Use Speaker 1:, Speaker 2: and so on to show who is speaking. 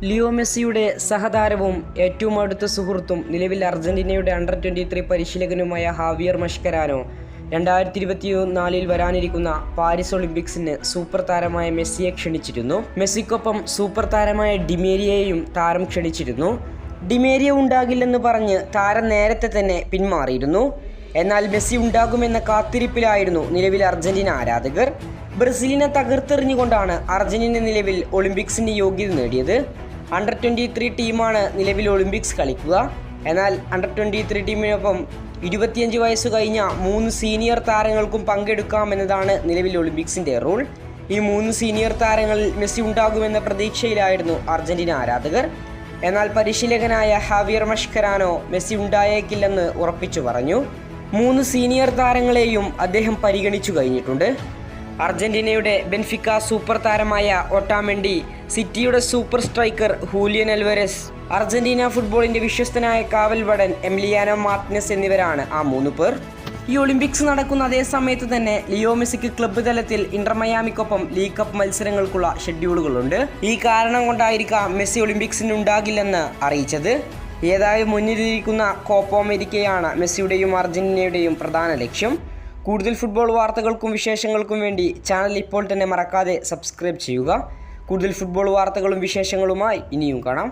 Speaker 1: Leo മെസ്സിയുടെ സഹതാരവും ഏറ്റവും അടുത്ത സുഹൃത്തും നിലവിൽ അർജന്റീനയുടെ അണ്ടർ 23 പരിശീലകനുമായ ഹാവിയർ മഷ്കരാനോ 2024 വരാനിരിക്കുന്ന പാരീസ് ഒളിമ്പിക്സിന് സൂപ്പർ താരമായ മെസ്സിയെ ക്ഷണിച്ചിരുന്നു. മെസ്സിക്കൊപ്പം സൂപ്പർ താരമായ ഡിമേരിയയെയും താരം ക്ഷണിച്ചിരുന്നു. ഡിമേരിയ ഉണ്ടാകില്ലെന്ന് പറഞ്ഞ് താരം നേരത്തെ തന്നെ പിന്മാറിയിരുന്നു. എന്നാൽ മെസ്സി ഉണ്ടാകുമെന്ന കാത്തിരിപ്പിലായിരുന്നു നിലവിൽ അർജന്റീന ആരാധകർ. ബ്രസീലിനെ തകർത്തെറിഞ്ഞുകൊണ്ടാണ് അർജന്റീന നിലവിൽ ഒളിമ്പിക്സിന് യോഗ്യത നേടിയത്. അണ്ടർ 23 ടീമാണ് നിലവിൽ ഒളിമ്പിക്സ് കളിക്കുക. എന്നാൽ അണ്ടർ 23 ടീമിനൊപ്പം 25 വയസ്സ് കഴിഞ്ഞ 3 സീനിയർ താരങ്ങൾക്കും പങ്കെടുക്കാമെന്നതാണ് നിലവിൽ ഒളിമ്പിക്സിൻ്റെ റൂൾ. ഈ 3 സീനിയർ താരങ്ങളിൽ മെസ്സി ഉണ്ടാകുമെന്ന പ്രതീക്ഷയിലായിരുന്നു അർജന്റീന ആരാധകർ. എന്നാൽ പരിശീലകനായ ഹാവിയർ മഷ്കരാനോ മെസ്സി ഉണ്ടായേക്കില്ലെന്ന് ഉറപ്പിച്ചു പറഞ്ഞു. 3 സീനിയർ താരങ്ങളെയും അദ്ദേഹം പരിഗണിച്ചു കഴിഞ്ഞിട്ടുണ്ട്. അർജന്റീനയുടെ ബെൻഫിക്ക സൂപ്പർ താരമായ ഒട്ടാമെൻഡി, സിറ്റിയുടെ super striker Julian Alvarez, Argentina ഫുട്ബോളിന്റെ വിശ്വസ്തനായ കാവൽവടൻ എമിലിയാനോ മാർട്ടിനസ് എന്നിവരാണ് ആ 3 പേർ. ഈ ഒളിമ്പിക്സ് നടക്കുന്ന അതേ സമയത്ത് തന്നെ ലിയോ മെസ്സിക്ക് ക്ലബ്ബ് തലത്തിൽ ഇന്റർ മയാമിക്കൊപ്പം ലീഗ് കപ്പ് മത്സരങ്ങൾക്കുള്ള ഷെഡ്യൂളുകളുണ്ട്. ഈ കാരണം കൊണ്ടായിരിക്കാം മെസ്സി ഒളിമ്പിക്സിന് ഉണ്ടാകില്ലെന്ന് അറിയിച്ചത്. ഏതായാലും മുന്നിലിരിക്കുന്ന കോപ്പ അമേരിക്കയാണ് മെസ്സിയുടെയും അർജന്റീനയുടെയും പ്രധാന ലക്ഷ്യം. കൂടുതൽ ഫുട്ബോൾ വാർത്തകൾക്കും വിശേഷങ്ങൾക്കും വേണ്ടി ചാനൽ ഇപ്പോൾ തന്നെ മറക്കാതെ സബ്സ്ക്രൈബ് ചെയ്യുക. കൂടുതൽ ഫുട്ബോൾ വാർത്തകളും വിശേഷങ്ങളുമായി ഇനിയും കാണാം.